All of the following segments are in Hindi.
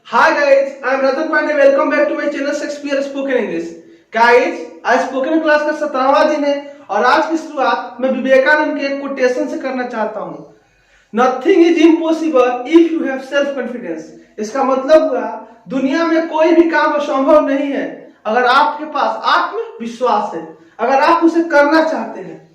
Hi guys, I am Ratan Pandey. Welcome back to my channel Shakespeare Spoken English. Guys, आज स्पोकन क्लास का 17वां दिन है और आज की शुरुआत मैं विवेकानंद के एक कोटेशन से करना चाहता हूँ। Nothing is impossible if you have self confidence. इसका मतलब हुआ दुनिया में कोई भी काम असंभव नहीं है अगर आपके पास आत्मविश्वास है, अगर आप उसे करना चाहते हैं,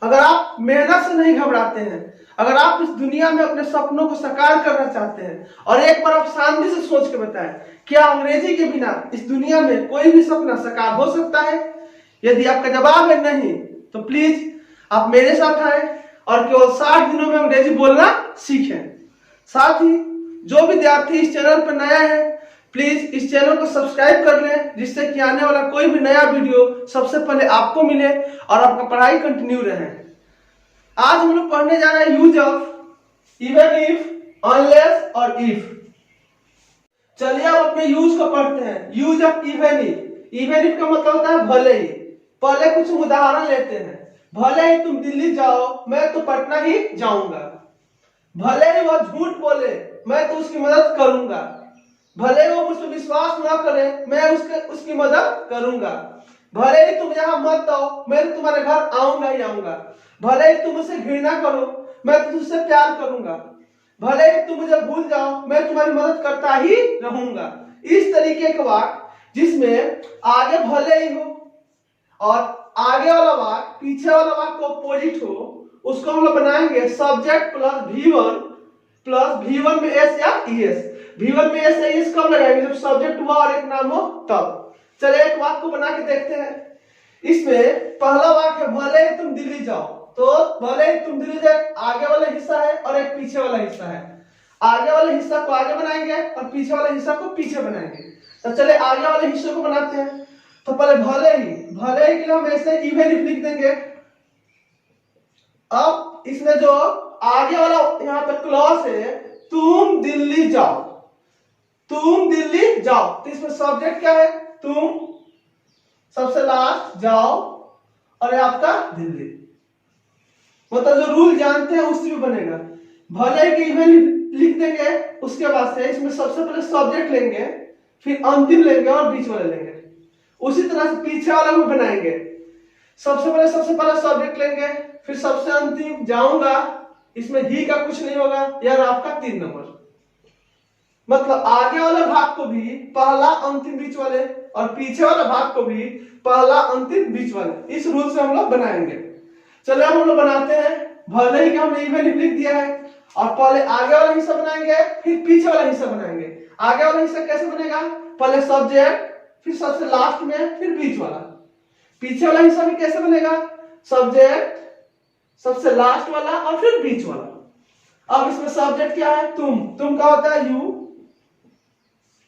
अगर आप मेहनत से नहीं घबराते हैं, अगर आप इस दुनिया में अपने सपनों को साकार करना चाहते हैं। और एक बार आप शांति से सोच के बताएं, क्या अंग्रेजी के बिना इस दुनिया में कोई भी सपना साकार हो सकता है? यदि आपका जवाब है नहीं, तो प्लीज आप मेरे साथ आए और केवल 60 दिनों में अंग्रेजी बोलना सीखें। साथ ही जो विद्यार्थी इस चैनल पर नया है, प्लीज इस चैनल को सब्सक्राइब कर लें, जिससे कि आने वाला कोई भी नया वीडियो सबसे पहले आपको मिले और आपका पढ़ाई कंटिन्यू रहे। आज हम लोग पढ़ने जा रहे हैं use of even if, unless और इफ। चलिए अब अपने यूज को पढ़ते हैं। Use of even if. Even if का मतलब होता है भले ही। पहले कुछ उदाहरण लेते हैं। भले ही तुम दिल्ली जाओ, मैं तो पटना ही जाऊंगा। भले ही वह झूठ बोले, मैं तो उसकी मदद करूंगा। भले ही वो मुझ पर विश्वास न करे, मैं उसकी मदद करूंगा। भले ही तुम यहाँ मत आओ, मैं तो तुम्हारे घर आऊंगा ही आऊंगा। भले ही तुम मुझसे घृणा करो, मैं तो तुझसे प्यार करूंगा। भले ही तुम मुझे भूल जाओ, मैं तुम्हारी मदद करता ही रहूंगा। इस तरीके का वाक्य जिसमें आगे भले ही हो और आगे वाला वाक्य पीछे वाला वाक्य को अपोजिट हो, उसको हम लोग बनाएंगे सब्जेक्ट प्लस V1 में S या ES। V1 में S या ES कब लगाएंगे? जब सब्जेक्ट हुआ और एक नाम हो तब। चले एक वाक्य को बना के देखते हैं। इसमें पहला वाक्य है भले ही तुम दिल्ली जाओ, तो भले ही तुम दिल्ली जाए आगे वाला हिस्सा है और एक पीछे वाला हिस्सा है। आगे वाले हिस्सा को आगे बनाएंगे और पीछे वाले हिस्सा को पीछे बनाएंगे। तो चले आगे वाले हिस्से को बनाते हैं। तो पहले भले ही के लिए हम ऐसे इवन इफ लिख देंगे। अब इसमें जो आगे वाला यहाँ पे क्लॉज है, तुम दिल्ली जाओ, तुम दिल्ली जाओ, तो इसमें सब्जेक्ट क्या है? तुम, सबसे लास्ट जाओ और आपका दिल्ली। मतलब जो रूल जानते हैं उसी में बनेगा। भले कि इवन लिख देंगे, उसके बाद से इसमें सबसे पहले सब्जेक्ट लेंगे, फिर अंतिम लेंगे और बीच वाले लेंगे। उसी तरह से पीछे वाला भी बनाएंगे। सबसे पहले सब्जेक्ट लेंगे, फिर सबसे अंतिम जाऊंगा, इसमें ही का कुछ नहीं होगा, यार आपका 3 नंबर। मतलब आगे वाले भाग को भी पहला अंतिम बीच वाले और पीछे वाले भाग को भी पहला अंतिम बीच वाले। इस रूल से हम लोग बनाएंगे। चलो हम लोग बनाते हैं। भले ही कि हमने इवन इफ लिख दिया है और पहले आगे वाला हिस्सा बनाएंगे, फिर पीछे वाला हिस्सा बनाएंगे। आगे वाला हिस्सा कैसे बनेगा? पहले सब्जेक्ट, फिर सबसे लास्ट में, फिर बीच वाला। पीछे वाला हिस्सा भी कैसे बनेगा? सब्जेक्ट, सबसे लास्ट वाला और फिर बीच वाला। अब इसमें सब्जेक्ट क्या है? तुम का होता है यू।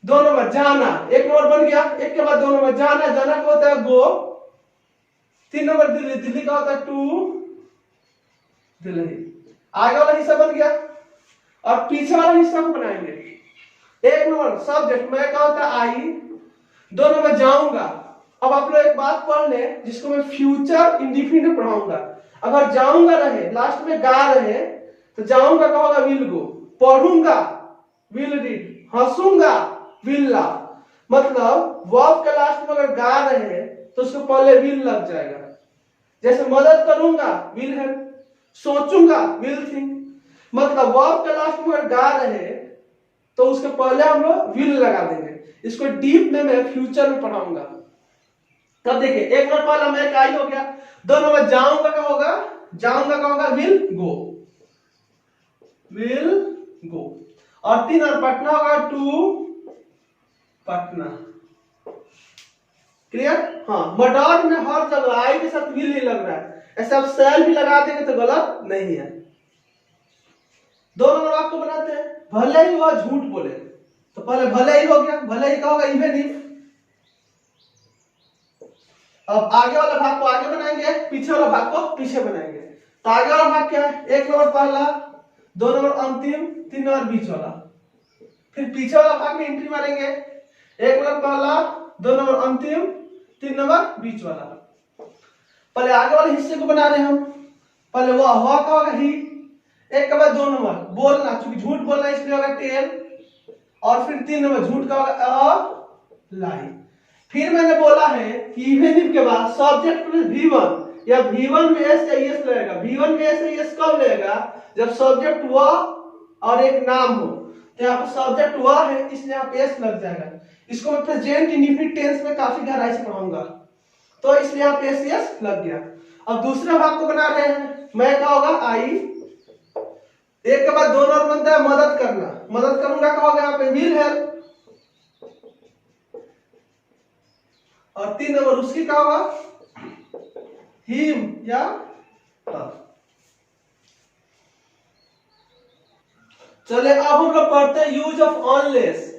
2 नंबर जाना, 1 नंबर बन गया। एक के बाद 2 नंबर जाना का होता है गो। 3 नंबर दिल्ली का होता है टू दिल्ली। आगे वाला हिस्सा बन गया और पीछे वाला हिस्सा को बनाएंगे। 1 नंबर सब्जेक्ट मैं का होता है आई। 2 नंबर जाऊंगा। अब आप लोग एक बात पढ़ ले, जिसको मैं फ्यूचर इंडिफिनिट पढ़ाऊंगा। अगर जाऊंगा रहे, लास्ट में गा रहे, तो जाऊंगा का होगा विल गो। पढ़ूंगा विल रीड। हंसूंगा विल लाफ। मतलब वर्ब के लास्ट में अगर गा रहे तो उसको पहले विल लग जाएगा। जैसे मदद करूंगा विल हेल्प, सोचूंगा विल थिंक। मतलब वर्ब के लास्ट में अगर गा रहे तो उसके पहले हम लोग विल लगा देंगे। इसको डीप में मैं फ्यूचर में पढ़ाऊंगा। तब देखिए, 1 नंबर पहला मैं का ही हो गया। 2 नंबर जाऊंगा का होगा विल गो। और 3 नंबर पटना होगा टू पटना। क्लियर? हाँ, मडर में हर जगह आई के साथ विल ही लग रहा है। ऐसे आप सेल भी लगा देंगे तो गलत नहीं है। 2 नंबर आपको बनाते हैं। भले ही वह झूठ बोले, तो पहले भले ही हो गया। भले ही का होगा इवन इफ। अब आगे वाला भाग को आगे बनाएंगे, पीछे वाला भाग को पीछे बनाएंगे। तो आगे वाला भाग क्या है? 1 नंबर पहला, 2 नंबर अंतिम, 3 नंबर बीच वाला। फिर पीछे वाला भाग में एंट्री मारेंगे। 1 नंबर पहला, 2 नंबर अंतिम, 3 नंबर बीच वाला। पहले आगे वाले हिस्से को बना रहे हैं हम। पहले वो हुआ का होगा ही। 1 के बाद 2 नंबर बोलना, चूंकि झूठ बोलना इसलिए होगा टेल। और फिर 3 नंबर झूठ का होगा अ लाई। फिर मैंने बोला है कि इवन इफ के बाद सब्जेक्ट प्लस V1 या V1 में एस या एस लगेगा। V1 में एस या एस कब लगेगा? जब सब्जेक्ट वह और एक नाम हो। तो यहाँ पर सब्जेक्ट वह है इसलिए यहाँ पे एस लग जाएगा। इसको मैं प्रेजेंट इंडेफिनिट टेंस में काफी गहराई से पढ़ाऊंगा, तो इसलिए यहाँ पे एस लग गया। अब दूसरे भाग को बना रहे हैं। मैं क्या होगा आई, एक के बाद दोनों और बनता है मदद करना। मदद करूंगा क्या होगा यहाँ पे विल हेल्प, और 3 नंबर उसकी क्या होगा हिम या her। चले अब हम लोग पढ़ते हैं यूज ऑफ ऑनलेस।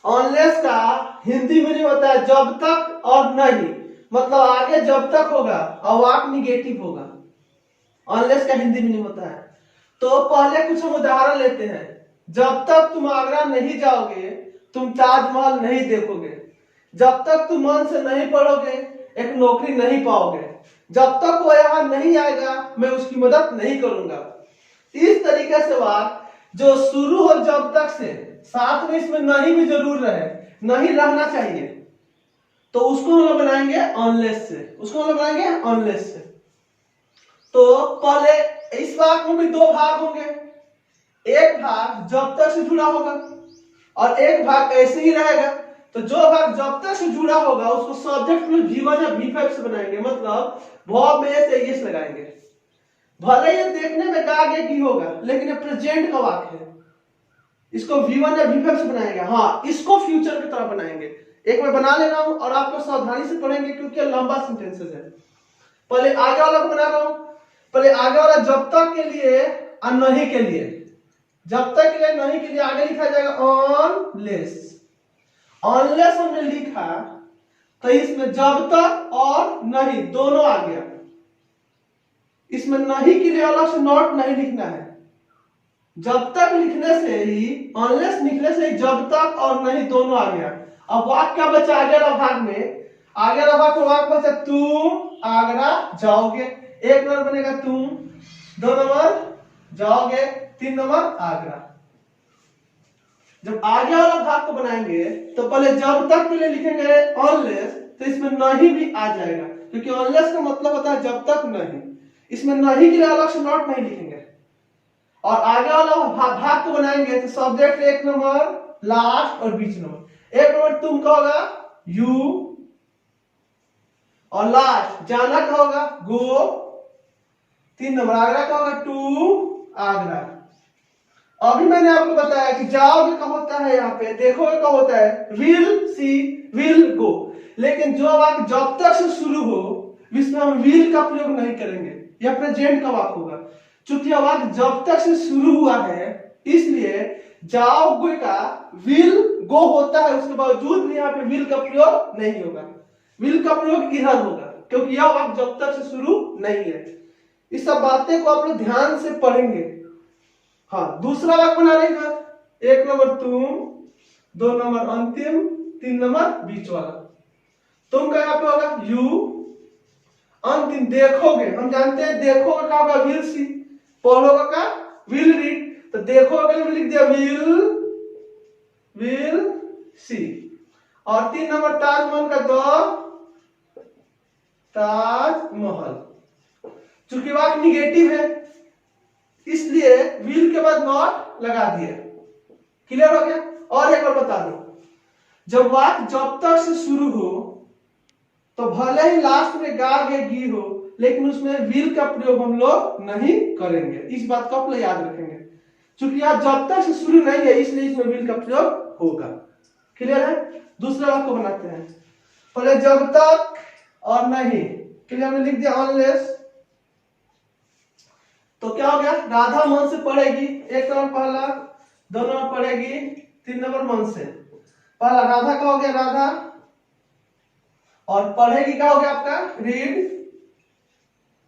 ऑनलेस का हिंदी में नहीं होता है जब तक और नहीं, मतलब आगे जब तक होगा और वाक निगेटिव होगा। ऑनलेस का हिंदी में नहीं होता है। तो पहले कुछ हम उदाहरण लेते हैं। जब तक तुम आगरा नहीं जाओगे तुम ताजमहल नहीं देखोगे। जब तक तुम मन से नहीं पढ़ोगे एक नौकरी नहीं पाओगे। जब तक वो यहाँ नहीं आएगा मैं उसकी मदद नहीं करूंगा। इस तरीके से बात जो शुरू हो जब तक से, साथ में इसमें नहीं भी जरूर रहे, नहीं रहना चाहिए, तो उसको हम लोग बनाएंगे ऑनलेस से। उसको हम लोग बनाएंगे ऑनलेस से। तो पहले इस वाक्य में भी 2 भाग होंगे। एक भाग जब तक से जुड़ा होगा और एक भाग ऐसे ही रहेगा। तो जो भाग जब तक से जुड़ा होगा उसको सब्जेक्ट में V1 या V5 से बनाएंगे, मतलब वर्ब में से एस लगाएंगे। भले ये देखने में गागे की होगा लेकिन ये प्रेजेंट का वाक्य है। इसको V1 या V5 से बनाएंगे। हाँ, इसको फ्यूचर की तरह बनाएंगे। एक मैं बना ले रहा हूं और आपको सावधानी से पढ़ेंगे क्योंकि लंबा सेंटेंसेस है। पहले आगे वाला को बना रहा हूं। पहले आगे वाला जब तक के लिए और नहीं के लिए। जब तक के लिए नहीं के लिए आगे लिखा जाएगा ऑनलेस। ऑनलेस हमने लिखा तो इसमें जब तक और नहीं दोनों आ गया। इसमें नहीं के लिए अलग से नॉट नहीं लिखना है। जब तक लिखने से ही, ऑनलेस लिखने से ही जब तक और नहीं दोनों आ गया। अब वाक्य क्या बचा आगे वाला भाग में? आगे वाला भाग में वाक्य बचा तुम आगरा जाओगे। 1 नंबर बनेगा तुम, 2 नंबर जाओगे, 3 नंबर आगरा। जब आगे वाला भाग को बनाएंगे तो पहले जब तक के लिए लिखेंगे ऑनलेस, तो इसमें नहीं भी आ जाएगा क्योंकि ऑनलेस का मतलब होता है जब तक नहीं। इसमें नहीं के लिए अलग से नॉट नहीं लिखेंगे। और आगे वाला भाग को बनाएंगे तो सब्जेक्ट 1 नंबर, लास्ट और बीच नंबर। 1 नंबर तुम का होगा यू और लास्ट जाना का होगा गो। 3 नंबर आगरा का होगा टू आगरा। अभी मैंने आपको बताया कि जाओगे का होता है, यहाँ पे देखोगे का होता है विल सी विल गो। लेकिन जो वाक्य जब तक से शुरू हो इसमें हम विल का प्रयोग नहीं करेंगे, यह प्रेजेंट का वाक्य होगा। चूंकि यह वाक्य जब तक से शुरू हुआ है इसलिए जाओगे का विल गो होता है, उसके बावजूद भी यहाँ पे विल का प्रयोग नहीं होगा। विल का प्रयोग इधर होगा क्योंकि यह वाक्य जब तक से शुरू नहीं है। इस सब बातें को आप लोग ध्यान से पढ़ेंगे। हाँ, दूसरा वाक्य बना लेगा। 1 नंबर तुम, 2 नंबर अंतिम, 3 नंबर बीच वाला। तुम का यहाँ पे होगा यू, अंतिम देखोगे। हम जानते हैं देखोगे का होगा विल सी, पढ़ोगे का विल रीड। तो देखोगे में लिख दिया विल सी। और 3 नंबर ताजमहल का द ताजमहल। चूंकि वाक्य निगेटिव है इसलिए विल के बाद नॉट लगा दिया। क्लियर हो गया? और एक बार बता दो, जब वाक्य जब तक से शुरू हो तो भले ही लास्ट में गा गे गी हो लेकिन उसमें विल का प्रयोग हम लोग नहीं करेंगे। इस बात को आप लोग याद रखेंगे। चूंकि आप जब तक से शुरू नहीं है इसलिए इसमें विल का प्रयोग होगा। क्लियर है? दूसरा वाक्य बनाते हैं। पहले जब तक और नहीं के लिए हमने लिख दिया ऑनलेस। तो क्या हो गया? राधा मन से पढ़ेगी। 1 नंबर पहला, 2 नंबर पढ़ेगी, 3 नंबर मन से। पहला राधा का हो गया राधा, और पढ़ेगी का हो गया आपका रीड,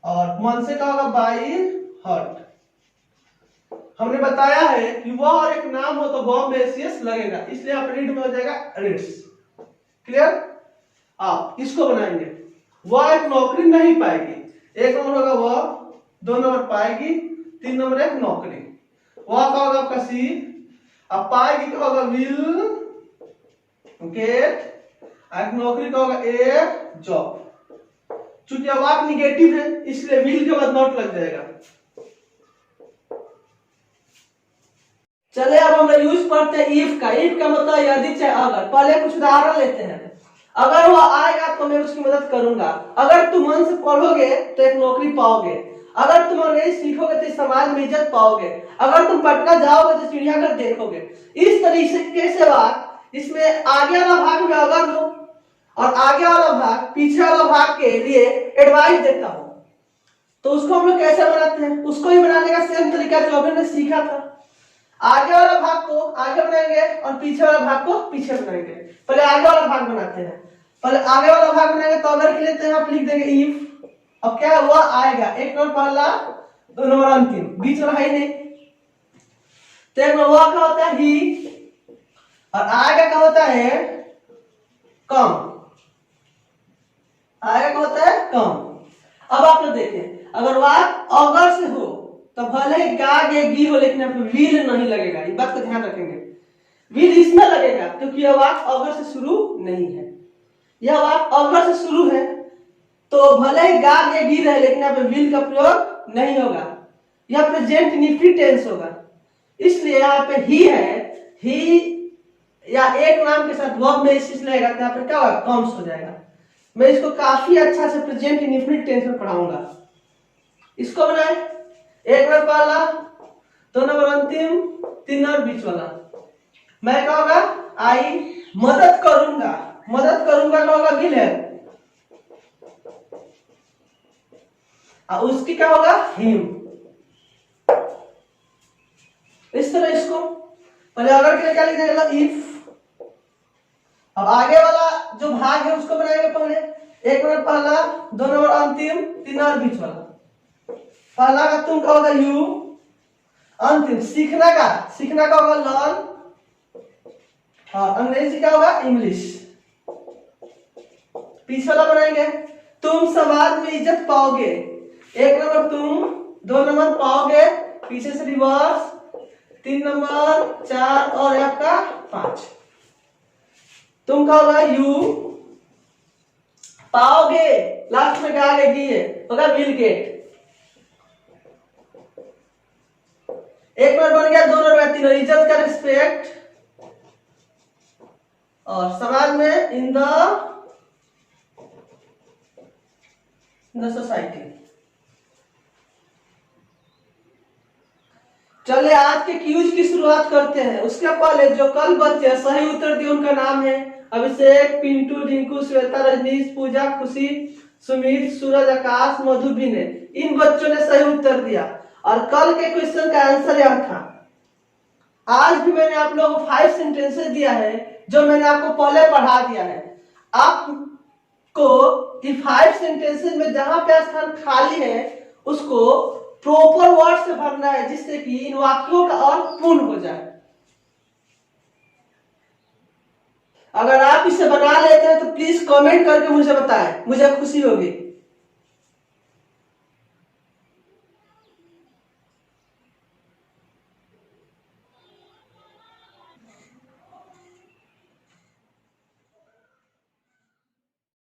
और मन से का होगा बाई हर्ट। हमने बताया है कि वह और एक नाम हो तो वर्ब में एस लगेगा, इसलिए आप रीड में हो जाएगा रीड्स। क्लियर? आप इसको बनाएंगे। वह एक नौकरी नहीं पाएगी। 1 नंबर होगा वह, 2 नंबर पाएगी, 3 नंबर एक नौकरी। वह का होगा आपका सी, अब पाएगी क्या होगा विल गेट, नौकरी का होगा ए जॉब। चूंकि अब आप निगेटिव है इसलिए विल के बाद नॉट लग जाएगा। चले अब हम यूज पढ़ते हैं इफ का। इफ का मतलब यदि चाहे अगर। पहले कुछ उदाहरण लेते हैं। अगर वो आएगा तो मैं उसकी मदद करूंगा। अगर तुम मन से पढ़ोगे तो एक नौकरी पाओगे। अगर तुम अंग्रेजी सीखोगे तो समाज में इज्जत पाओगे। अगर तुम पटना जाओगे तो चिड़ियाघर देखोगे। इस तरीके से बात, इसमें आगे वाला भाग में अगर हो और आगे वाला भाग पीछे वाला भाग के लिए एडवाइस देता हूं, तो उसको हम लोग कैसे बनाते हैं? उसको ही बनाने का सेम तरीका जो अभी ने सीखा था। आगे वाला भाग को आगे बनाएंगे और पीछे वाला भाग को पीछे बनाएंगे। पहले आगे वाला भाग बनाते हैं। पहले आगे वाला भाग बनाएंगे तो अगर के लिए तो आप लिख देंगे इफ। अब क्या हुआ आएगा, एक नंबर पहला, दो नंबर अंतिम, बीच वाला है नहीं। तो एक नंबर हुआ क्या होता है ही, और आगे का होता है कम। आगे का होता है कम। अब आप लोग देखें, अगर बात अगर से हो तो भले गा गे गी हो लेकिन यहाँ पे विल नहीं लगेगा। ये बात का ध्यान रखेंगे। विल इसमें लगेगा क्योंकि यह बात अगर से शुरू नहीं है। यह बात अगर से शुरू है तो भले ही गा गे गी रहे लेकिन यहाँ पे विल का प्रयोग नहीं होगा। यह प्रेजेंट इंडेफिनिट टेंस होगा। इसलिए यहाँ पे ही है, ही या एक नाम के साथ वर्ब में इस लगेगा तो यहाँ पे क्या होगा, कम्स हो जाएगा। मैं इसको काफी अच्छा से प्रेजेंट इंडेफिनिट टेंस में पढ़ाऊंगा। इसको बनाए, एक नंबर पहला, दो नंबर अंतिम, तीन नंबर बीच वाला। मैं क्या होगा, आई मदद करूंगा। मदद करूंगा क्या होगा, विल है। और उसकी क्या होगा, हिम। इस तरह इसको पहले अगर के क्या लिख देगा, इफ। अब आगे वाला जो भाग है उसको बनाएंगे पहले, एक नंबर पहला, दो नंबर अंतिम, तीन नंबर बीच वाला। पहला का तुम का होगा यू, अंतिम सीखना का होगा लर्न, और अंग्रेजी का होगा इंग्लिश। पीछे वाला बनाएंगे, तुम समाज में इज्जत पाओगे। एक नंबर तुम, दो नंबर पाओगे, पीछे से रिवर्स, तीन नंबर, चार और आपका पांच। तुम का होगा यू, पाओगे लास्ट में क्या आगे होगा विल गेट। एक नंबर बन गया, दो नंबर, तीन, इज्जत का रिस्पेक्ट, और समाज में इन द सोसाइटी। चलिए आज के क्यूज की शुरुआत करते हैं। उसके पहले जो कल बच्चे सही उत्तर दिए उनका नाम है अभिषेक, पिंटू, रिंकू, श्वेता, रजनीश, पूजा, खुशी, सुमित, सूरज, आकाश, मधु, विनय। इन बच्चों ने सही उत्तर दिया और कल के क्वेश्चन का आंसर यह था। आज भी मैंने आप लोगों को 5 सेंटेंसेस दिया है जो मैंने आपको पहले पढ़ा दिया है। आपको इन 5 सेंटेंसेस में जहां पे स्थान खाली है उसको प्रॉपर वर्ड से भरना है जिससे कि इन वाक्यों का अर्थ पूर्ण हो जाए। अगर आप इसे बना लेते हैं तो प्लीज कमेंट करके मुझे बताएं, मुझे खुशी होगी।